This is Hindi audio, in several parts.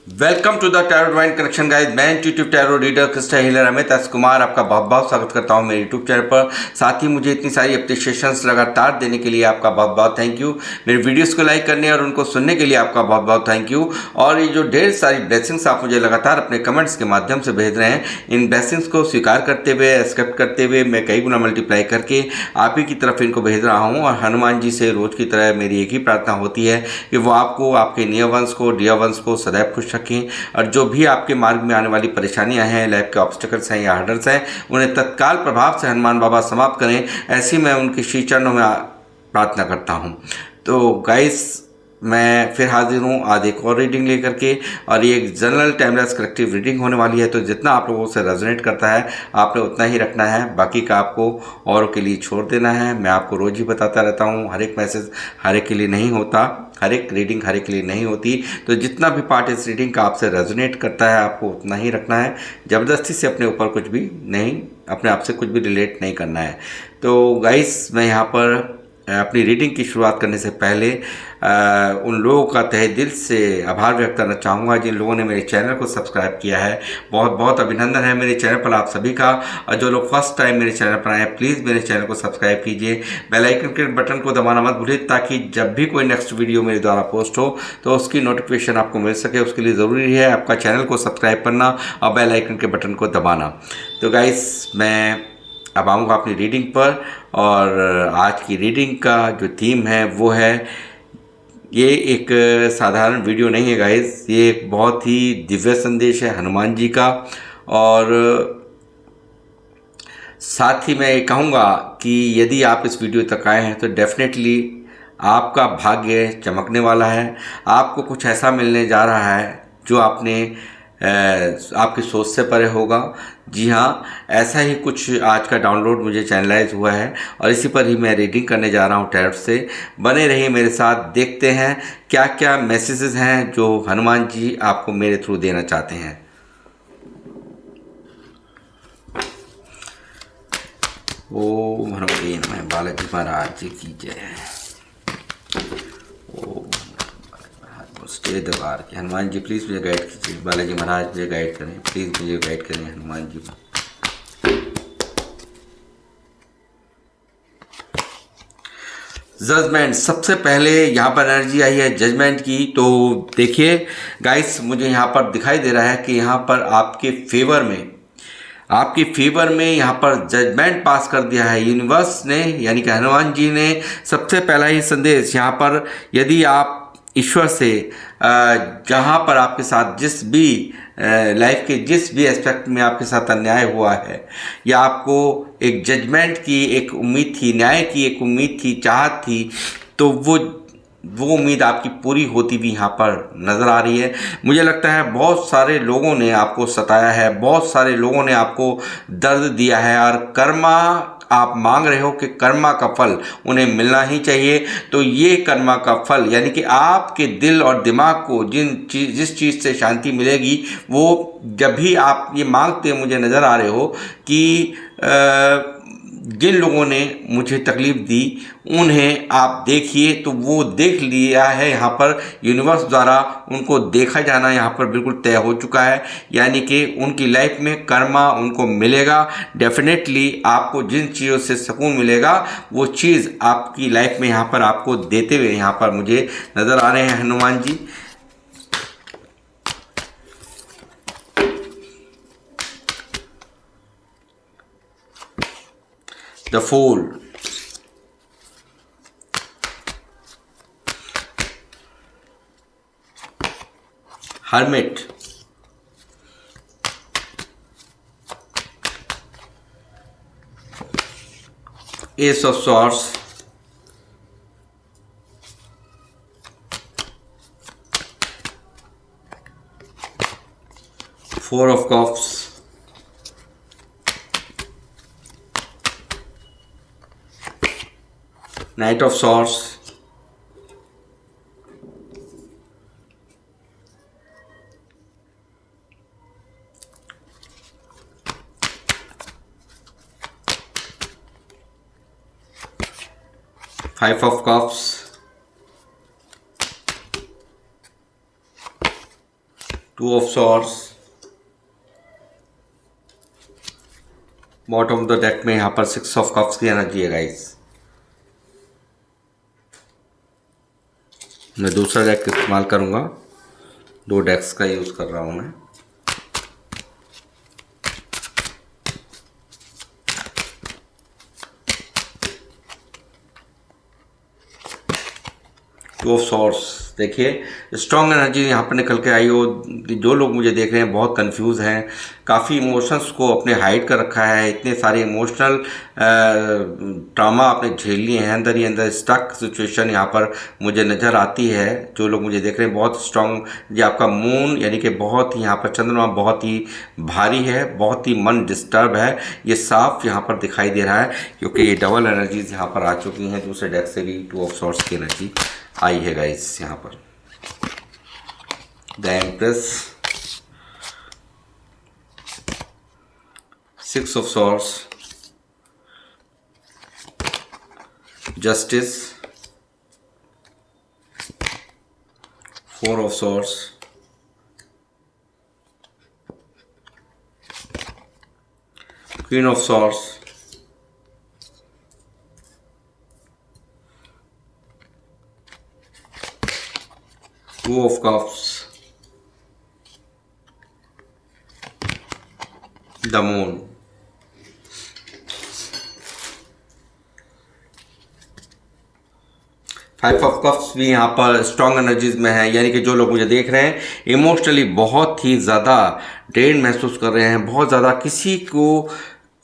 Welcome to the tarot divine connection guys. मैं intuitive tarot reader crystal healer Amit S Kumar आपका बहुत बहुत स्वागत करता हूं मेरे यूट्यूब चैनल पर। साथ ही मुझे इतनी सारी अप्रिशिएशंस लगातार देने के लिए आपका बहुत बहुत थैंक यू। मेरे वीडियोस को लाइक करने और उनको सुनने के लिए आपका बहुत बहुत थैंक यू। और ये जो ढेर सारी ब्लेसिंग्स आप मुझे लगातार अपने कमेंट्स के माध्यम से भेज रहे हैं, इन ब्लेसिंग्स को स्वीकार करते हुए, एक्सेप्ट करते हुए मैं कई गुना मल्टीप्लाई करके आप ही की तरफ इनको भेज रहा हूँ। और हनुमान जी से रोज़ की तरह मेरी एक ही प्रार्थना होती है कि वो आपको, आपके नियर वंश को, डियर वंश को सदैव खुश रखें। और जो भी आपके मार्ग में आने वाली परेशानियां हैं, लाइफ के ऑब्स्टेकल्स हैं या हर्डल्स हैं, उन्हें तत्काल प्रभाव से हनुमान बाबा समाप्त करें, ऐसी मैं उनके श्री चरणों में प्रार्थना करता हूं। तो गाइस, मैं फिर हाजिर हूँ आज एक और रीडिंग लेकर के। और ये एक जनरल टाइमलेस कलेक्टिव रीडिंग होने वाली है, तो जितना आप लोगों से रेजोनेट करता है आपने उतना ही रखना है, बाकी का आपको औरों के लिए छोड़ देना है। मैं आपको रोज़ ही बताता रहता हूँ, हर एक मैसेज हर एक के लिए नहीं होता, हर एक रीडिंग हर एक के लिए नहीं होती। तो जितना भी पार्ट इस रीडिंग का आपसे रेजोनेट करता है आपको उतना ही रखना है। ज़बरदस्ती से अपने ऊपर कुछ भी नहीं, अपने आप से कुछ भी रिलेट नहीं करना है। तो गाइस, मैं यहाँ पर अपनी रीडिंग की शुरुआत करने से पहले उन लोगों का तहे दिल से आभार व्यक्त करना चाहूँगा जिन लोगों ने मेरे चैनल को सब्सक्राइब किया है। बहुत बहुत अभिनंदन है मेरे चैनल पर आप सभी का। और जो लोग फर्स्ट टाइम मेरे चैनल पर आए हैं, प्लीज़ मेरे चैनल को सब्सक्राइब कीजिए, बेल आइकन के बटन को दबाना मत भूलिए, ताकि जब भी कोई नेक्स्ट वीडियो मेरे द्वारा पोस्ट हो तो उसकी नोटिफिकेशन आपको मिल सके। उसके लिए ज़रूरी है आपका चैनल को सब्सक्राइब करना और बेल आइकन के बटन को दबाना। तो गाइस, मैं अब आऊँगा अपनी रीडिंग पर। और आज की रीडिंग का जो थीम है वो है, ये एक साधारण वीडियो नहीं है गाइस, ये एक बहुत ही दिव्य संदेश है हनुमान जी का। और साथ ही मैं ये कहूँगा कि यदि आप इस वीडियो तक आए हैं तो डेफिनेटली आपका भाग्य चमकने वाला है। आपको कुछ ऐसा मिलने जा रहा है जो आपकी सोच से परे होगा। जी हाँ, ऐसा ही कुछ आज का डाउनलोड मुझे चैनलाइज हुआ है और इसी पर ही मैं रीडिंग करने जा रहा हूँ टैरोट से। बने रहिए मेरे साथ, देखते हैं क्या क्या मैसेजेस हैं जो हनुमान जी आपको मेरे थ्रू देना चाहते हैं। ओम हनुमते नमः, बालाजी महाराज जी की जय। स्टे दरबार के हनुमान जी प्लीज़ मुझे गाइड कीजिए। बालाजी महाराज मुझे गाइड करें, प्लीज़ मुझे गाइड करें हनुमान जी। जजमेंट, सबसे पहले यहाँ पर एनर्जी आई है जजमेंट की। तो देखिए गाइस, मुझे यहाँ पर दिखाई दे रहा है कि यहाँ पर आपके फेवर में यहाँ पर जजमेंट पास कर दिया है यूनिवर्स ने, यानी कि हनुमान जी ने। सबसे पहला ही संदेश यहाँ पर, यदि आप ईश्वर से जहाँ पर आपके साथ जिस भी लाइफ के जिस भी एस्पेक्ट में आपके साथ अन्याय हुआ है, या आपको एक जजमेंट की एक उम्मीद थी, न्याय की एक उम्मीद थी, चाहत थी, तो वो उम्मीद आपकी पूरी होती भी यहाँ पर नज़र आ रही है। मुझे लगता है बहुत सारे लोगों ने आपको सताया है, बहुत सारे लोगों ने आपको दर्द दिया है, और कर्मा आप मांग रहे हो कि कर्मा का फल उन्हें मिलना ही चाहिए। तो ये कर्मा का फल, यानी कि आपके दिल और दिमाग को जिस चीज़ से शांति मिलेगी, वो जब भी आप ये मांगते मुझे नज़र आ रहे हो कि जिन लोगों ने मुझे तकलीफ़ दी उन्हें आप देखिए, तो वो देख लिया है यहाँ पर यूनिवर्स द्वारा। उनको देखा जाना यहाँ पर बिल्कुल तय हो चुका है, यानी कि उनकी लाइफ में कर्मा उनको मिलेगा। डेफिनेटली आपको जिन चीज़ों से सुकून मिलेगा वो चीज़ आपकी लाइफ में यहाँ पर आपको देते हुए यहाँ पर मुझे नज़र आ रहे हैं Hanuman ji. The fool, hermit, ace of swords, four of cups, knight of swords, five of cups, two of swords, bottom of the deck में यहाँ पर 6 ऑफ कप्स की एनर्जी है गाइस। मैं दूसरा डेक इस्तेमाल करूँगा, 2 डेक्स का यूज़ कर रहा हूँ मैं। टू ऑफ सॉर्ड्स, देखिए स्ट्रॉन्ग एनर्जी यहाँ पर निकल के आई हो। जो लोग मुझे देख रहे हैं बहुत कंफ्यूज हैं, काफ़ी इमोशंस को अपने हाइड कर रखा है, इतने सारे इमोशनल ट्रॉमा आपने झेल लिए हैं, अंदर ही अंदर स्टक सिचुएशन यहाँ पर मुझे नज़र आती है। जो लोग मुझे देख रहे हैं बहुत स्ट्रॉन्ग, ये आपका मून यानी कि बहुत ही यहाँ पर चंद्रमा बहुत ही भारी है, बहुत ही मन डिस्टर्ब है, ये साफ यहाँ पर दिखाई दे रहा है क्योंकि ये डबल एनर्जीज यहाँ पर आ चुकी हैं। दूसरे डेक से भी 2 ऑफ सॉर्ड्स की एनर्जी आई है गाइस। यहाँ पर the empress, 6 of swords, justice, 4 of swords, queen of swords, two of cups, the moon. Five of cups भी यहाँ पर स्ट्रॉन्ग एनर्जीज में है, यानी कि जो लोग मुझे देख रहे हैं इमोशनली बहुत ही ज़्यादा ड्रेन महसूस कर रहे हैं, बहुत ज़्यादा किसी को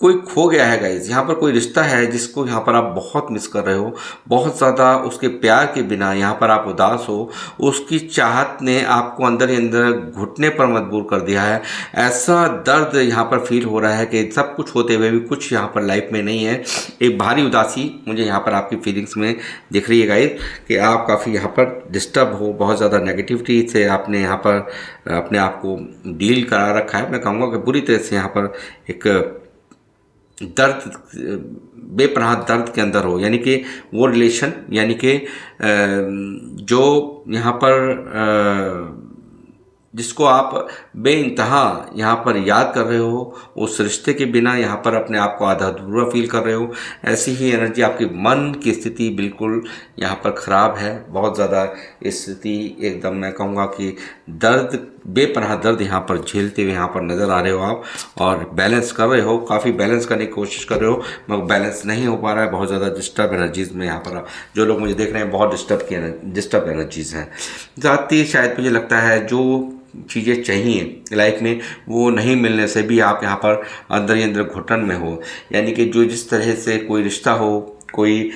कोई खो गया है गाइज। यहाँ पर कोई रिश्ता है जिसको यहाँ पर आप बहुत मिस कर रहे हो, बहुत ज़्यादा उसके प्यार के बिना यहाँ पर आप उदास हो, उसकी चाहत ने आपको अंदर ही अंदर घुटने पर मजबूर कर दिया है। ऐसा दर्द यहाँ पर फील हो रहा है कि सब कुछ होते हुए भी कुछ यहाँ पर लाइफ में नहीं है। एक भारी उदासी मुझे यहाँ पर आपकी फीलिंग्स में दिख रही है गाइज कि आप काफ़ी यहाँ पर डिस्टर्ब हो, बहुत ज़्यादा नेगेटिविटी से आपने यहाँ पर अपने आप को डील करा रखा है। मैं कहूँगा कि बुरी तरह से यहाँ पर एक दर्द, बेपनाह दर्द के अंदर हो, यानी कि वो रिलेशन, यानी कि जो यहाँ पर जिसको आप बेइंतहा यहाँ पर याद कर रहे हो, उस रिश्ते के बिना यहाँ पर अपने आप को आधा अधूरा फील कर रहे हो। ऐसी ही एनर्जी, आपकी मन की स्थिति बिल्कुल यहाँ पर ख़राब है, बहुत ज़्यादा स्थिति एकदम, मैं कहूँगा कि दर्द, बेपनाह दर्द यहाँ पर झेलते हुए यहाँ पर नज़र आ रहे हो आप, और बैलेंस कर रहे हो, काफ़ी बैलेंस करने की कोशिश कर रहे हो मगर बैलेंस नहीं हो पा रहा है। बहुत ज़्यादा डिस्टर्ब एनर्जीज़ में यहाँ पर जो लोग मुझे देख रहे हैं बहुत डिस्टर्ब एनर्जीज़ हैं। साथ ही शायद मुझे लगता है जो चीज़ें चाहिए लाइफ में वो नहीं मिलने से भी आप यहाँ पर अंदर ही अंदर घुटन में हो, यानी कि जो जिस तरह से कोई रिश्ता हो, कोई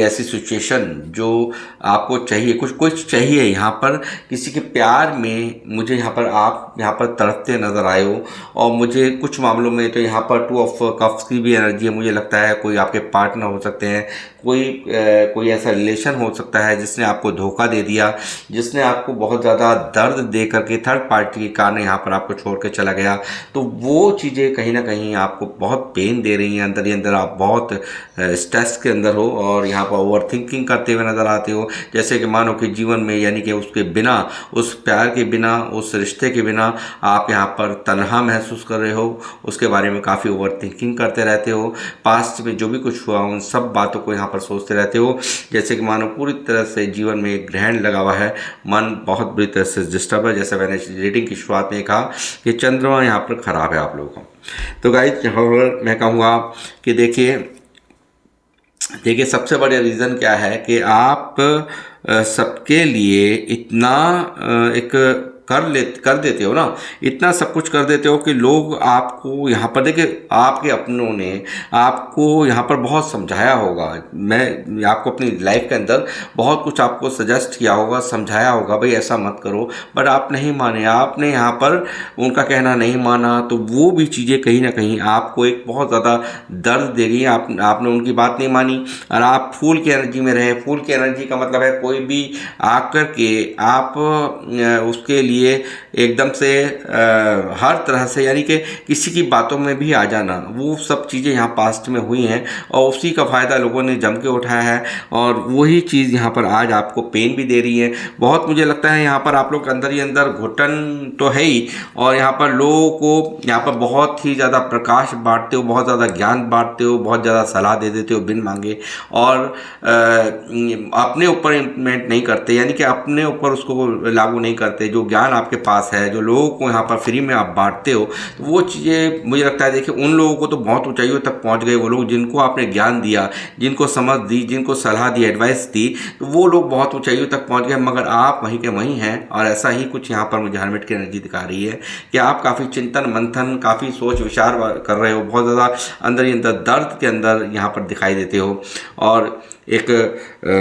ऐसी सिचुएशन जो आपको चाहिए, कुछ चाहिए यहाँ पर, किसी के प्यार में मुझे यहाँ पर आप यहाँ पर तड़पते नज़र आए हो। और मुझे कुछ मामलों में तो यहाँ पर 2 ऑफ कप्स की भी एनर्जी है। मुझे लगता है कोई आपके पार्टनर हो सकते हैं, कोई ऐसा रिलेशन हो सकता है जिसने आपको धोखा दे दिया, जिसने आपको बहुत ज़्यादा दर्द दे करके थर्ड पार्टी के कारण यहाँ पर आपको छोड़ के चला गया। तो वो चीज़ें कहीं ना कहीं आपको बहुत पेन दे रही हैं, अंदर ही अंदर आप बहुत स्ट्रेस के अंदर हो और यहाँ पर ओवर थिंकिंग करते हुए नज़र आते हो। जैसे कि मानो कि जीवन में, यानी कि उसके बिना, उस प्यार के बिना, उस रिश्ते के बिना आप यहाँ पर तन्हा महसूस कर रहे हो, उसके बारे में काफ़ी ओवर थिंकिंग करते रहते हो। पास्ट में जो भी कुछ हुआ उन सब बातों को यहाँ पर सोचते रहते हो। जैसे कि मानो पूरी तरह से जीवन में एक ग्रहण लगा हुआ है, मन बहुत बुरी तरह से डिस्टर्ब है। जैसे मैंने रीडिंग की शुरुआत में कहा कि चंद्रमा यहाँ पर ख़राब है आप लोगों का। तो गाइस यहाँ पर मैं कहूँगा कि देखिए सबसे बड़ा रीज़न क्या है कि आप सबके लिए इतना एक कर देते हो ना, इतना सब कुछ कर देते हो कि लोग आपको यहाँ पर, देखिए आपके अपनों ने आपको यहाँ पर बहुत समझाया होगा। मैं आपको अपनी लाइफ के अंदर बहुत कुछ आपको सजेस्ट किया होगा, समझाया होगा, भाई ऐसा मत करो, बट आप नहीं माने, आपने यहाँ पर उनका कहना नहीं माना। तो वो भी चीज़ें कहीं ना कहीं आपको एक बहुत ज़्यादा दर्द दे रही है। आपने उनकी बात नहीं मानी और आप फूल की एनर्जी में रहे। फूल की एनर्जी का मतलब है कोई भी आकर के आप उसके लिए लिए एकदम से हर तरह से, यानी कि किसी की बातों में भी आ जाना, वो सब चीज़ें यहाँ पास्ट में हुई हैं और उसी का फ़ायदा लोगों ने जम के उठाया है और वही चीज़ यहाँ पर आज आपको पेन भी दे रही है बहुत। मुझे लगता है यहाँ पर आप लोग अंदर ही अंदर घुटन तो है ही, और यहाँ पर लोगों को यहाँ पर बहुत ही ज़्यादा प्रकाश बांटते हो, बहुत ज़्यादा ज्ञान बांटते हो, बहुत ज़्यादा सलाह दे देते हो बिन मांगे, और अपने ऊपर इम्प्लीमेंट नहीं करते, यानी कि अपने ऊपर उसको लागू नहीं करते। जो ज्ञान आपके पास है, जो लोगों को यहाँ पर फ्री में आप बांटते हो, तो वो चीज़ें मुझे लगता है, देखिए उन लोगों को तो बहुत ऊंचाइयों तक पहुँच गए वो लोग जिनको आपने ज्ञान दिया, जिनको समझ दी, जिनको सलाह दी, एडवाइस दी, तो वो लोग बहुत ऊंचाइयों तक पहुँच गए, मगर आप वहीं के वहीं हैं। और ऐसा ही कुछ यहाँ पर मुझे हर्मिट की एनर्जी दिखा रही है कि आप काफ़ी चिंतन मंथन, काफ़ी सोच विचार कर रहे हो, बहुत ज़्यादा अंदर ही अंदर दर्द के अंदर यहाँ पर दिखाई देते हो। और एक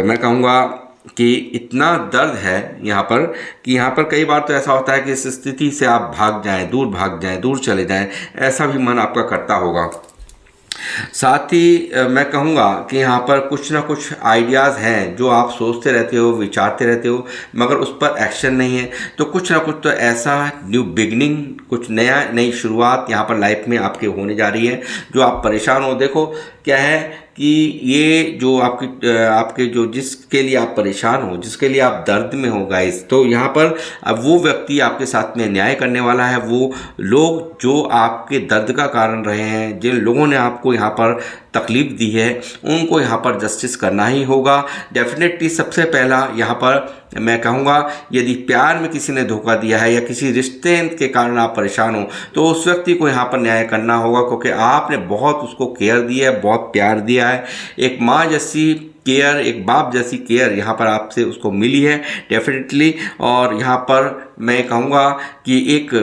मैं कहूँगा कि इतना दर्द है यहाँ पर कि यहाँ पर कई बार तो ऐसा होता है कि इस स्थिति से आप भाग जाएं, दूर चले जाएं, ऐसा भी मन आपका करता होगा। साथ ही मैं कहूँगा कि यहाँ पर कुछ ना कुछ आइडियाज़ हैं जो आप सोचते रहते हो, विचारते रहते हो, मगर उस पर एक्शन नहीं है। तो कुछ ना कुछ तो ऐसा न्यू बिगनिंग, कुछ नई शुरुआत यहाँ पर लाइफ में आपके होने जा रही है। जो आप परेशान हो, देखो क्या है कि ये जो आपके जो जिसके लिए आप परेशान हो, जिसके लिए आप दर्द में हो गाइस, तो यहाँ पर अब वो व्यक्ति आपके साथ में न्याय करने वाला है। वो लोग जो आपके दर्द का कारण रहे हैं, जिन लोगों ने आपको यहाँ पर तकलीफ़ दी है, उनको यहाँ पर जस्टिस करना ही होगा डेफिनेटली। सबसे पहला यहाँ पर मैं कहूँगा, यदि प्यार में किसी ने धोखा दिया है या किसी रिश्ते के कारण आप परेशान हो, तो उस व्यक्ति को यहाँ पर न्याय करना होगा, क्योंकि आपने बहुत उसको केयर दिया है, बहुत प्यार दिया है। एक माँ जैसी केयर, एक बाप जैसी केयर यहाँ पर आपसे उसको मिली है डेफिनेटली। और यहाँ पर मैं कहूँगा कि एक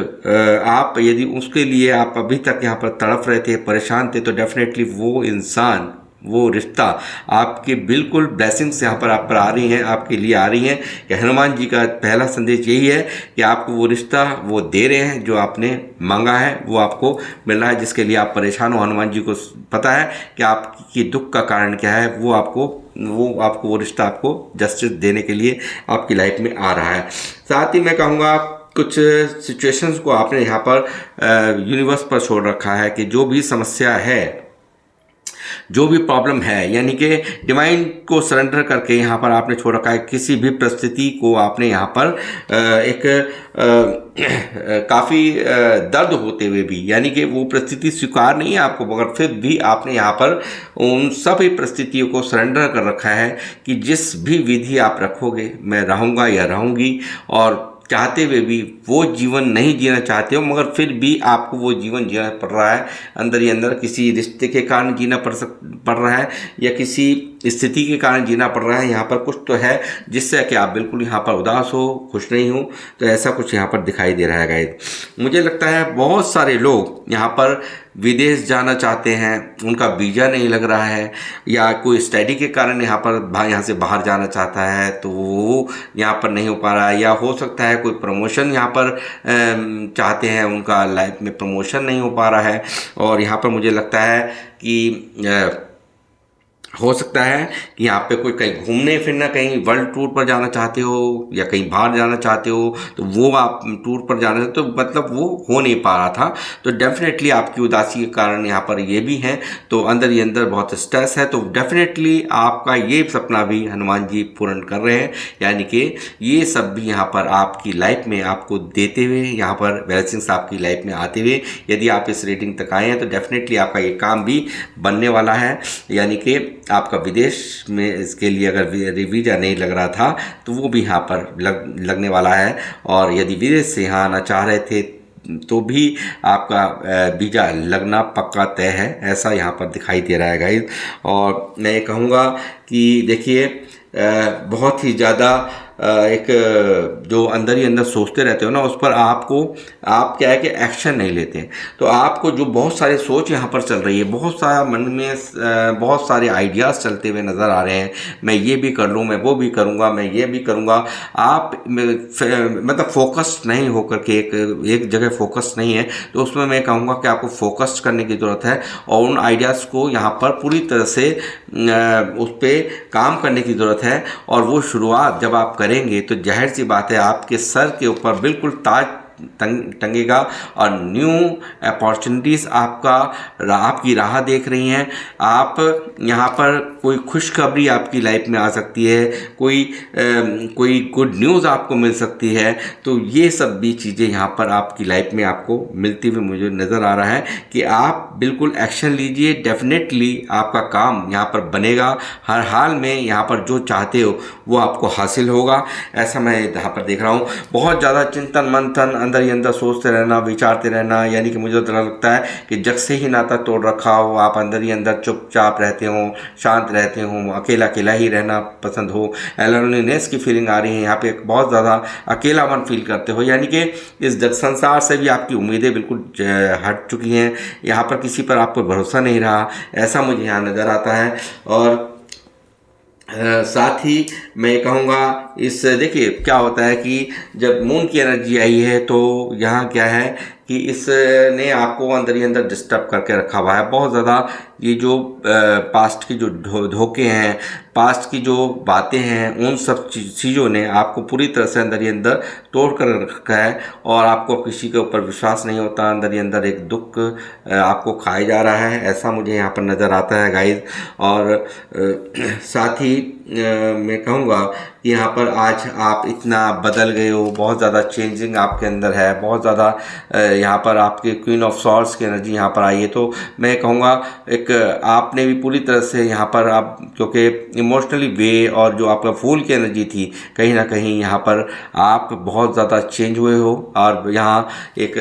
आप यदि उसके लिए आप अभी तक यहाँ पर तड़प रहे थे, परेशान थे, तो डेफिनेटली वो इंसान, वो रिश्ता आपके बिल्कुल ब्लेसिंग्स यहाँ पर आप पर आ रही हैं, आपके लिए आ रही हैं। कि हनुमान जी का पहला संदेश यही है कि आपको वो रिश्ता वो दे रहे हैं, जो आपने मांगा है वो आपको मिल रहा है। जिसके लिए आप परेशान हो, हनुमान जी को पता है कि आपकी दुख का कारण क्या है, वो आपको वो रिश्ता आपको जस्टिस देने के लिए आपकी लाइफ में आ रहा है। साथ ही मैं कहूँगा, कुछ सिचुएशंस को आपने यहाँ पर यूनिवर्स पर छोड़ रखा है कि जो भी समस्या है, जो भी प्रॉब्लम है, यानी कि डिवाइन को सरेंडर करके यहाँ पर आपने छोड़ रखा है। किसी भी परिस्थिति को आपने यहाँ पर काफ़ी दर्द होते हुए भी, यानी कि वो परिस्थिति स्वीकार नहीं है आपको, मगर फिर भी आपने यहाँ पर उन सभी परिस्थितियों को सरेंडर कर रखा है कि जिस भी विधि आप रखोगे, मैं रहूँगा या रहूँगी। और चाहते हुए भी वो जीवन नहीं जीना चाहते हो, मगर फिर भी आपको वो जीवन जीना पड़ रहा है अंदर ही अंदर। किसी रिश्ते के कारण जीना पड़ रहा है या किसी स्थिति के कारण जीना पड़ रहा है। यहाँ पर कुछ तो है जिससे कि आप बिल्कुल यहाँ पर उदास हो, खुश नहीं हो, तो ऐसा कुछ यहाँ पर दिखाई दे रहा है गाइस। मुझे लगता है बहुत सारे लोग यहाँ पर विदेश जाना चाहते हैं, उनका वीज़ा नहीं लग रहा है, या कोई स्टडी के कारण यहाँ से बाहर जाना चाहता है तो वो यहाँ पर नहीं हो पा रहा है, या हो सकता है कोई प्रमोशन यहाँ पर चाहते हैं, उनका लाइफ में प्रमोशन नहीं हो पा रहा है। और यहाँ पर मुझे लगता है कि हो सकता है कि यहाँ पे कोई कहीं घूमने फिरना, कहीं वर्ल्ड टूर पर जाना चाहते हो या कहीं बाहर जाना चाहते हो, तो वो आप टूर पर जाना, तो मतलब वो हो नहीं पा रहा था। तो डेफिनेटली आपकी उदासी के कारण यहाँ पर ये भी हैं, तो अंदर ही अंदर बहुत स्ट्रेस है। तो डेफिनेटली आपका ये सपना भी हनुमान जी पूर्ण कर रहे हैं, यानी कि ये सब भी यहाँ पर आपकी लाइफ में आपको देते हुए, यहाँ पर ब्लेसिंग्स आपकी लाइफ में आते हुए, यदि आप इस रेटिंग तक आए हैं तो डेफिनेटली आपका ये काम भी बनने वाला है। यानी कि आपका विदेश में इसके लिए अगर वीज़ा नहीं लग रहा था तो वो भी यहाँ पर लगने वाला है। और यदि विदेश से यहाँ आना चाह रहे थे तो भी आपका वीज़ा लगना पक्का तय है, ऐसा यहाँ पर दिखाई दे रहा है गाइस। और मैं ये कहूँगा कि देखिए बहुत ही ज़्यादा एक जो अंदर ही अंदर सोचते रहते हो ना, उस पर आप क्या है कि एक्शन नहीं लेते। तो आपको जो बहुत सारे सोच यहाँ पर चल रही है, बहुत सारा मन में बहुत सारे आइडियाज़ चलते हुए नज़र आ रहे हैं, मैं ये भी कर लूँ, मैं वो भी करूँगा, मैं ये भी करूँगा। आप मतलब फोकस नहीं होकर के एक जगह फोकस नहीं है, तो उसमें मैं कहूँगा कि आपको फोकस करने की ज़रूरत है और उन आइडियाज़ को यहाँ पर पूरी तरह से उस पर काम करने की ज़रूरत है। और वो शुरुआत जब आप करेंगे तो जाहिर सी बात है आपके सर के ऊपर बिल्कुल ताज टंगेगा और न्यू अपॉर्चुनिटीज़ आपकी राह देख रही हैं। आप यहाँ पर कोई खुशखबरी आपकी लाइफ में आ सकती है, कोई गुड न्यूज़ आपको मिल सकती है। तो ये सब भी चीज़ें यहाँ पर आपकी लाइफ में आपको मिलती हुई मुझे नज़र आ रहा है कि आप बिल्कुल एक्शन लीजिए। डेफिनेटली आपका काम यहाँ पर बनेगा, हर हाल में यहाँ पर जो चाहते हो वो आपको हासिल होगा, ऐसा मैं यहाँ पर देख रहा हूँ। बहुत ज़्यादा चिंतन मंथन अंदर ही अंदर सोचते रहना, विचारते रहना, यानी कि मुझे तो लगता है कि जग से ही नाता तोड़ रखा हो, आप अंदर ही अंदर चुपचाप रहते हो, शांत रहते हो, अकेला अकेला ही रहना पसंद हो, एलोनीनेस की फीलिंग आ रही है यहाँ पे, बहुत ज़्यादा अकेलापन फील करते हो, यानी कि इस जग संसार से भी आपकी उम्मीदें बिल्कुल हट चुकी हैं, यहाँ पर किसी पर आपको भरोसा नहीं रहा, ऐसा मुझे यहाँ नज़र आता है। और साथ ही मैं कहूँगा इस देखिए क्या होता है कि जब मून की एनर्जी आई है तो यहाँ क्या है कि इसने आपको अंदर ही अंदर डिस्टर्ब करके रखा हुआ है बहुत ज़्यादा। ये जो पास्ट की जो धोखे हैं, पास्ट की जो बातें हैं, उन सब चीज़ों ने आपको पूरी तरह से अंदर ही अंदर तोड़ कर रखा है और आपको किसी के ऊपर विश्वास नहीं होता, अंदर ही अंदर एक दुख आपको खाया जा रहा है, ऐसा मुझे यहाँ पर नज़र आता है गाइस। और साथ ही मैं कहूँगा कि यहाँ पर आज आप इतना बदल गए हो, बहुत ज़्यादा चेंजिंग आपके अंदर है, बहुत ज़्यादा यहाँ पर आपके क्वीन ऑफ सॉर्ड्स की एनर्जी यहाँ पर आई है। तो मैं कहूँगा एक आपने भी पूरी तरह से यहाँ पर आप क्योंकि इमोशनली वे और जो आपका फूल की एनर्जी थी कहीं ना कहीं यहाँ पर आप बहुत ज़्यादा चेंज हुए हो और यहाँ एक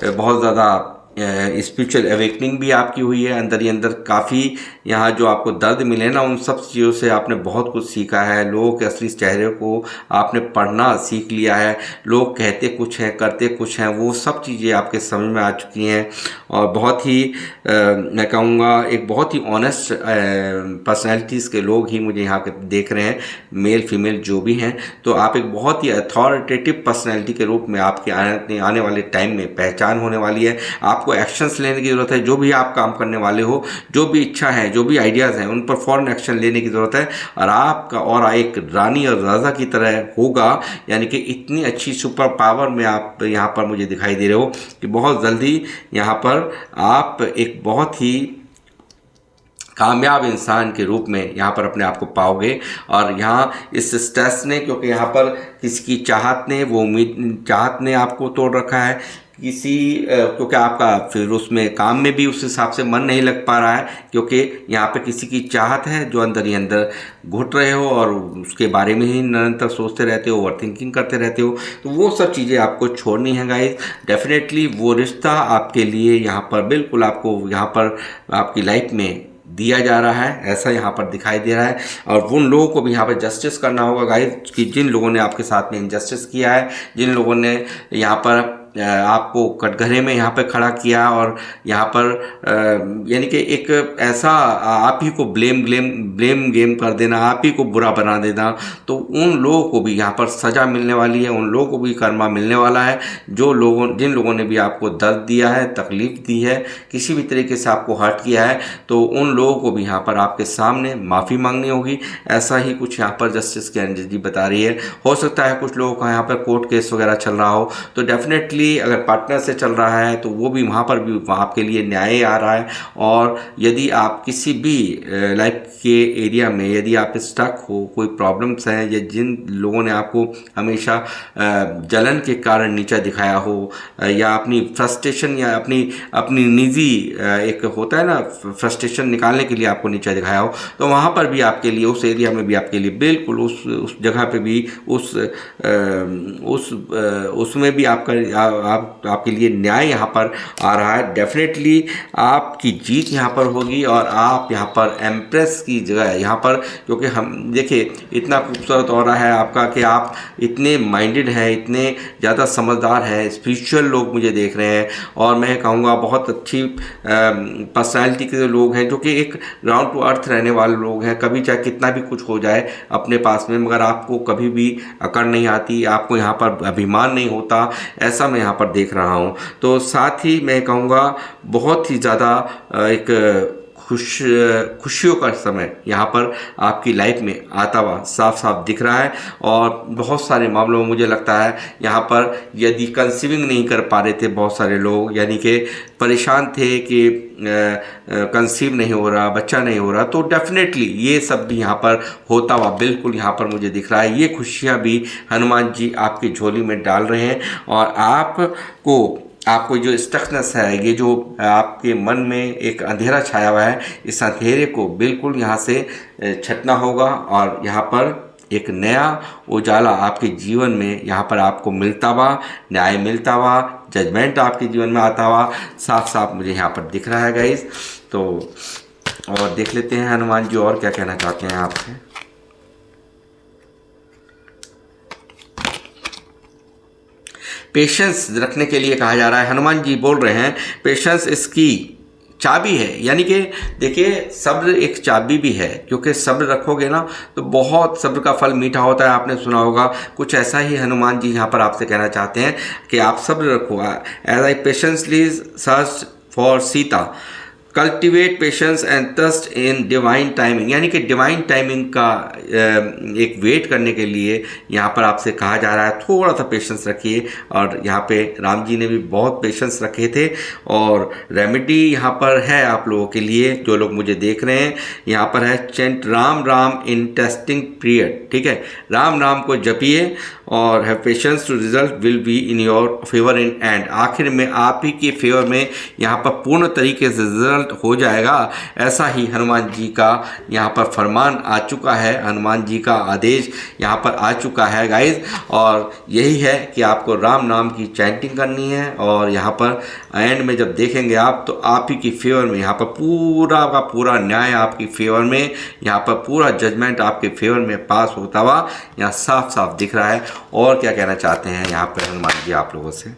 बहुत ज़्यादा स्पिरिचुअल अवेकनिंग भी आपकी हुई है। अंदर ही अंदर काफ़ी यहाँ जो आपको दर्द मिले ना, उन सब चीज़ों से आपने बहुत कुछ सीखा है, लोगों के असली चेहरे को आपने पढ़ना सीख लिया है, लोग कहते कुछ हैं करते कुछ हैं, वो सब चीज़ें आपके समझ में आ चुकी हैं। और बहुत ही मैं कहूँगा एक बहुत ही ऑनेस्ट पर्सनैलिटीज़ के लोग ही मुझे यहाँ देख रहे हैं, मेल फीमेल जो भी हैं। तो आप एक बहुत ही अथॉरिटेटिव पर्सनैलिटी के रूप में आपके आने वाले टाइम में पहचान होने वाली है। आपको एक्शंस लेने की ज़रूरत है, जो भी आप काम करने वाले हो, जो भी इच्छा है, जो भी आइडियाज़ हैं, उन पर फ़ौरन एक्शन लेने की ज़रूरत है। और आपका और एक रानी और राजा की तरह होगा, यानी कि इतनी अच्छी सुपर पावर में आप यहाँ पर मुझे दिखाई दे रहे हो कि बहुत जल्दी यहाँ पर आप एक बहुत ही कामयाब इंसान के रूप में यहाँ पर अपने आप को पाओगे। और यहाँ इस स्ट्रेस ने, क्योंकि यहाँ पर किसी की चाहत ने, वो उम्मीद चाहत ने आपको तोड़ रखा है, क्योंकि आपका फिर उसमें काम में भी उस हिसाब से मन नहीं लग पा रहा है, क्योंकि यहाँ पे किसी की चाहत है जो अंदर ही अंदर घुट रहे हो और उसके बारे में ही निरंतर सोचते रहते हो, ओवर थिंकिंग करते रहते हो। तो वो सब चीज़ें आपको छोड़नी है गाइस। डेफिनेटली वो रिश्ता आपके लिए यहाँ पर बिल्कुल आपको यहाँ पर आपकी लाइफ में दिया जा रहा है, ऐसा यहाँ पर दिखाई दे रहा है। और उन लोगों को भी यहाँ पर जस्टिस करना होगा गाइस कि जिन लोगों ने आपके साथ में इनजस्टिस किया है, जिन लोगों ने यहाँ पर आपको कटघरे में यहाँ पे खड़ा किया और यहाँ पर यानी कि एक ऐसा आप ही को ब्लेम गेम कर देना, आप ही को बुरा बना देना, तो उन लोगों को भी यहाँ पर सज़ा मिलने वाली है, उन लोगों को भी कर्मा मिलने वाला है। जिन लोगों ने भी आपको दर्द दिया है, तकलीफ़ दी है, किसी भी तरीके से आपको हर्ट किया है, तो उन लोगों को भी यहाँ पर आपके सामने माफ़ी मांगनी होगी। ऐसा ही कुछ यहाँ पर जस्टिस की एनर्जी बता रही है। हो सकता है कुछ लोगों का यहाँ पर कोर्ट केस वगैरह चल रहा हो, तो डेफिनेटली अगर पार्टनर से चल रहा है तो वो भी वहाँ पर भी आपके लिए न्याय आ रहा है। और यदि आप किसी भी लाइफ के एरिया में यदि आप स्टक हो, कोई प्रॉब्लम्स हैं, या जिन लोगों ने आपको हमेशा जलन के कारण नीचा दिखाया हो, या अपनी फ्रस्ट्रेशन या अपनी निजी एक होता है ना फ्रस्ट्रेशन निकालने के लिए आपको नीचा दिखाया हो, तो वहाँ पर भी आपके लिए, उस एरिया में भी आपके लिए बिल्कुल उस जगह पे भी उसमें भी आपके लिए न्याय यहाँ पर आ रहा है। डेफिनेटली आपकी जीत यहाँ पर होगी और आप यहाँ पर एम्प्रेस की जगह यहाँ पर, क्योंकि हम देखिए इतना खूबसूरत हो रहा है आपका कि आप इतने माइंडेड हैं, इतने ज़्यादा समझदार हैं, स्पिरिचुअल लोग मुझे देख रहे हैं। और मैं कहूँगा बहुत अच्छी पर्सनैलिटी के लोग हैं, जो कि एक ग्राउंड टू अर्थ रहने वाले लोग हैं। कभी चाहे कितना भी कुछ हो जाए अपने पास में, मगर आपको कभी भी अकड़ नहीं आती, आपको यहाँ पर अभिमान नहीं होता, ऐसा मैं यहाँ पर देख रहा हूँ। तो साथ ही मैं कहूँगा बहुत ही ज़्यादा एक खुशियों का समय यहाँ पर आपकी लाइफ में आता हुआ साफ साफ दिख रहा है। और बहुत सारे मामलों में मुझे लगता है यहाँ पर यदि कंसीविंग नहीं कर पा रहे थे बहुत सारे लोग, यानी कि परेशान थे कि कंसीव नहीं हो रहा, बच्चा नहीं हो रहा, तो डेफिनेटली ये सब भी यहाँ पर होता हुआ बिल्कुल यहाँ पर मुझे दिख रहा है। ये खुशियाँ भी हनुमान जी आपकी झोली में डाल रहे हैं और आपको जो स्टकनेस है, ये जो आपके मन में एक अंधेरा छाया हुआ है, इस अंधेरे को बिल्कुल यहाँ से छटना होगा और यहाँ पर एक नया उजाला आपके जीवन में यहाँ पर आपको मिलता हुआ, न्याय मिलता हुआ, जजमेंट आपके जीवन में आता हुआ साफ साफ मुझे यहाँ पर दिख रहा है गाइस। तो और देख लेते हैं हनुमान जी और क्या कहना चाहते हैं आपसे। पेशेंस रखने के लिए कहा जा रहा है। हनुमान जी बोल रहे हैं पेशेंस इसकी चाबी है, यानी कि देखिए सब्र एक चाबी भी है, क्योंकि सब्र रखोगे ना तो बहुत सब्र का फल मीठा होता है। आपने सुना होगा, कुछ ऐसा ही हनुमान जी यहाँ पर आपसे कहना चाहते हैं कि आप सब्र रखो। As I patiently search for Sita, cultivate patience and trust in divine timing, यानी कि डिवाइन टाइमिंग का एक वेट करने के लिए यहाँ पर आपसे कहा जा रहा है थोड़ा सा पेशेंस रखिए। और यहाँ पे राम जी ने भी बहुत पेशेंस रखे थे और रेमेडी यहाँ पर है आप लोगों के लिए, जो लोग मुझे देख रहे हैं। यहाँ पर है chant Ram Ram in testing period, ठीक है, राम राम को जपिए और have patience too result will be in your favour in end, आखिर में आप ही के फेवर में यहाँ पर पूर्ण तरीके से रिजल्ट हो जाएगा। ऐसा ही हनुमान जी का यहाँ पर फरमान आ चुका है, हनुमान जी का आदेश यहाँ पर आ चुका है गाइज। और यही है कि आपको राम नाम की चैंटिंग करनी है और यहाँ पर एंड में जब देखेंगे आप तो आप ही की फेवर में यहाँ पर पूरा का पूरा न्याय आपकी फेवर में, यहाँ पर पूरा जजमेंट आपके फेवर में पास होता हुआ यहाँ साफ साफ दिख रहा है। और क्या कहना चाहते हैं यहाँ पर हनुमान जी आप लोगों से।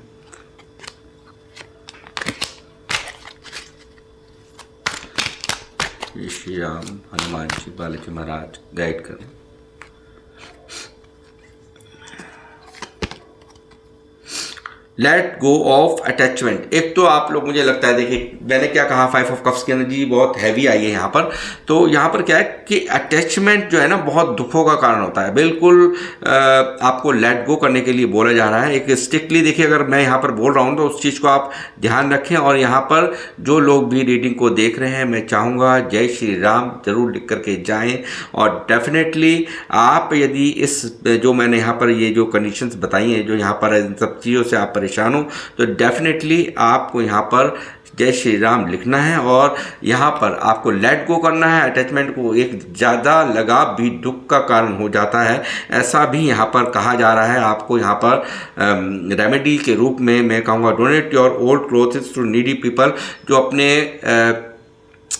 श्री राम हनुमान जी बालाजी महाराज गाइड करें। Let go of attachment. एक तो आप लोग, मुझे लगता है, देखिए मैंने क्या कहा, 5 ऑफ कप्स की एनर्जी बहुत हैवी आई है यहाँ पर। तो यहाँ पर क्या है कि अटैचमेंट जो है ना बहुत दुखों का कारण होता है। बिल्कुल आपको लेट गो करने के लिए बोला जा रहा है। एक स्ट्रिक्टली देखिए, अगर मैं यहाँ पर बोल रहा हूँ तो उस चीज़ को आप ध्यान रखें। और यहाँ पर जो लोग भी रीडिंग को देख रहे हैं, मैं चाहूँगा जय श्री राम जरूर लिख करके जाएँ। और डेफिनेटली आप यदि इस जो मैंने यहाँ पर ये जो कंडीशंस बताई हैं, जो यहाँ पर इन सब चीज़ों से आप परेशान हो, तो डेफिनेटली आपको यहाँ पर जय श्री राम लिखना है और यहाँ पर आपको लेट गो करना है अटैचमेंट को। एक ज़्यादा लगाव भी दुख का कारण हो जाता है, ऐसा भी यहाँ पर कहा जा रहा है। आपको यहाँ पर रेमेडी के रूप में मैं कहूँगा donate your old clothes to needy people, जो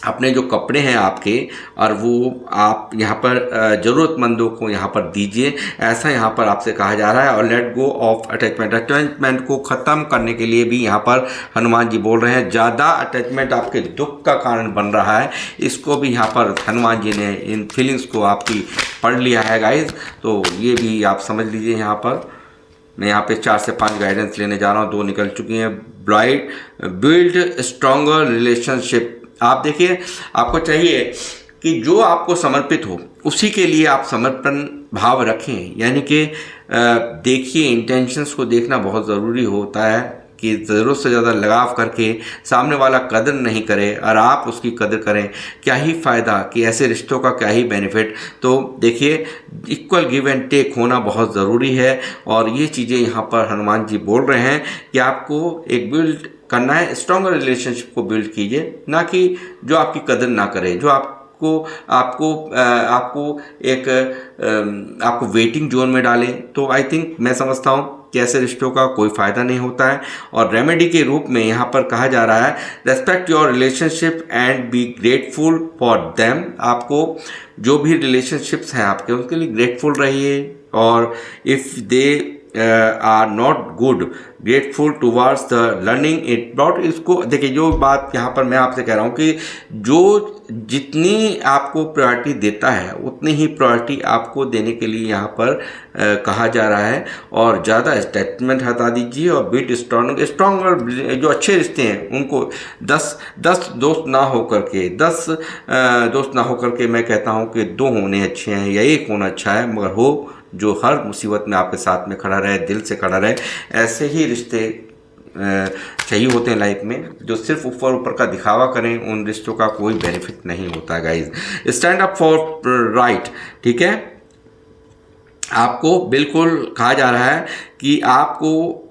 अपने जो कपड़े हैं आपके, और वो आप यहाँ पर ज़रूरतमंदों को यहाँ पर दीजिए, ऐसा यहाँ पर आपसे कहा जा रहा है। और लेट गो ऑफ अटैचमेंट को ख़त्म करने के लिए भी यहाँ पर हनुमान जी बोल रहे हैं। ज़्यादा अटैचमेंट आपके दुख का कारण बन रहा है, इसको भी यहाँ पर हनुमान जी ने इन फीलिंग्स को आपकी पढ़ लिया है गाइज। तो ये भी आप समझ लीजिए। यहाँ पर मैं यहाँ पे 4 से 5 गाइडेंस लेने जा रहा हूँ, 2 निकल चुकी हैं। Build stronger relationship. आप देखिए, आपको चाहिए कि जो आपको समर्पित हो उसी के लिए आप समर्पण भाव रखें। यानी कि देखिए, इंटेंशंस को देखना बहुत ज़रूरी होता है कि ज़रूरत से ज़्यादा लगाव करके सामने वाला कदर नहीं करे और आप उसकी कदर करें, क्या ही फ़ायदा, कि ऐसे रिश्तों का क्या ही बेनिफिट। तो देखिए, इक्वल गिव एंड टेक होना बहुत ज़रूरी है। और ये चीज़ें यहाँ पर हनुमान जी बोल रहे हैं कि आपको एक बिल्ड करना है, स्ट्रॉन्गर रिलेशनशिप को बिल्ड कीजिए, ना कि जो आपकी कदर ना करे, जो आपको वेटिंग जोन में डाले। तो आई थिंक, मैं समझता हूँ कि ऐसे रिश्तों का कोई फ़ायदा नहीं होता है। और रेमेडी के रूप में यहाँ पर कहा जा रहा है respect your relationship and be grateful for them. आपको जो भी रिलेशनशिप्स हैं आपके, उसके लिए ग्रेटफुल रहिए। और if they are not good grateful towards the learning it but इसको देखिए, जो बात यहाँ पर मैं आपसे कह रहा हूँ कि जो जितनी आपको प्रायोरिटी देता है उतनी ही प्रायोरिटी आपको देने के लिए यहाँ पर कहा जा रहा है। और ज़्यादा अटैचमेंट हटा दीजिए और बिल्ड स्ट्रॉन्ग और जो अच्छे रिश्ते हैं उनको 10 दोस्त ना हो करके 10 दोस्त ना हो करके मैं कहता हूँ कि 2 होने अच्छे हैं या 1 होना अच्छा है, मगर हो जो हर मुसीबत में आपके साथ में खड़ा रहे, दिल से खड़ा रहे। ऐसे ही रिश्ते चाहिए होते हैं लाइफ में। जो सिर्फ ऊपर ऊपर का दिखावा करें, उन रिश्तों का कोई बेनिफिट नहीं होता guys. Stand up for right, ठीक है। आपको बिल्कुल कहा जा रहा है कि आपको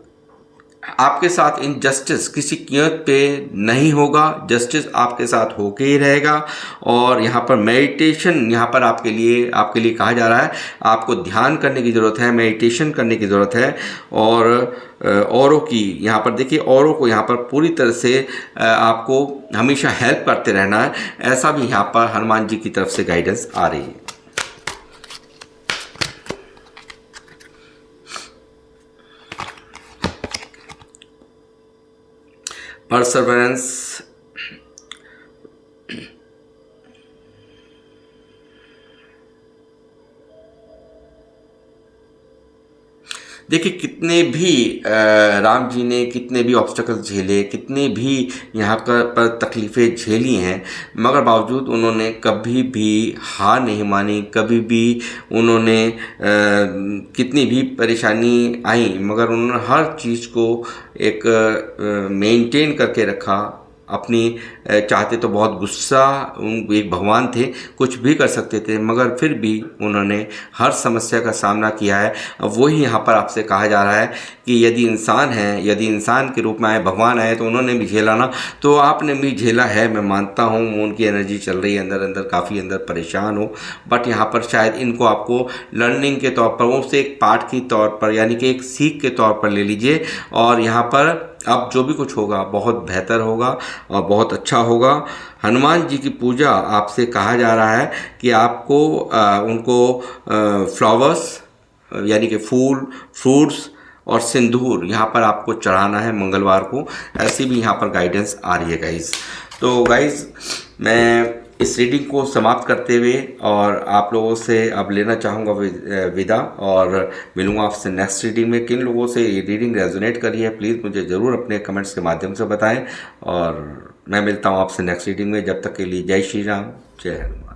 आपके साथ इनजस्टिस किसी कीमत पे नहीं होगा, जस्टिस आपके साथ होके ही रहेगा। और यहाँ पर मेडिटेशन यहाँ पर आपके लिए कहा जा रहा है, आपको ध्यान करने की ज़रूरत है, मेडिटेशन करने की ज़रूरत है। और औरों की यहाँ पर देखिए, औरों को यहाँ पर पूरी तरह से आपको हमेशा हेल्प करते रहना है, ऐसा भी यहाँ पर हनुमान जी की तरफ से गाइडेंस आ रही है। परसेवरेंस, देखिए कितने भी राम जी ने कितने भी ऑब्स्टेकल्स झेले, कितने भी यहाँ पर तकलीफ़ें झेली हैं, मगर बावजूद उन्होंने कभी भी हार नहीं मानी। कभी भी उन्होंने कितनी भी परेशानी आई मगर उन्होंने हर चीज़ को एक मेंटेन करके रखा। अपनी चाहते तो बहुत गुस्सा, उन एक भगवान थे, कुछ भी कर सकते थे, मगर फिर भी उन्होंने हर समस्या का सामना किया है। अब वही यहाँ पर आपसे कहा जा रहा है कि यदि इंसान है, यदि इंसान के रूप में आए, भगवान आए, तो उन्होंने भी झेला ना, तो आपने भी झेला है। मैं मानता हूँ उनकी एनर्जी चल रही है अंदर अंदर, काफ़ी अंदर परेशान हो, बट यहाँ पर शायद इनको आपको लर्निंग के तौर पर, उसे एक पाठ के तौर पर, यानी कि एक सीख के तौर पर ले लीजिए। और यहाँ पर अब जो भी कुछ होगा बहुत बेहतर होगा और बहुत अच्छा होगा। हनुमान जी की पूजा आपसे कहा जा रहा है कि आपको उनको फ्लावर्स यानी कि फूल, फ्रूट्स और सिंदूर यहाँ पर आपको चढ़ाना है मंगलवार को। ऐसी भी यहाँ पर गाइडेंस आ रही है गाइज़। तो गाइज़, मैं इस रीडिंग को समाप्त करते हुए और आप लोगों से अब लेना चाहूँगा विदा, और मिलूँगा आपसे नेक्स्ट रीडिंग में। किन लोगों से ये रीडिंग रेजोनेट करी है प्लीज़ मुझे ज़रूर अपने कमेंट्स के माध्यम से बताएं, और मैं मिलता हूँ आपसे नेक्स्ट रीडिंग में। जब तक के लिए जय श्री राम, जय हनुमान।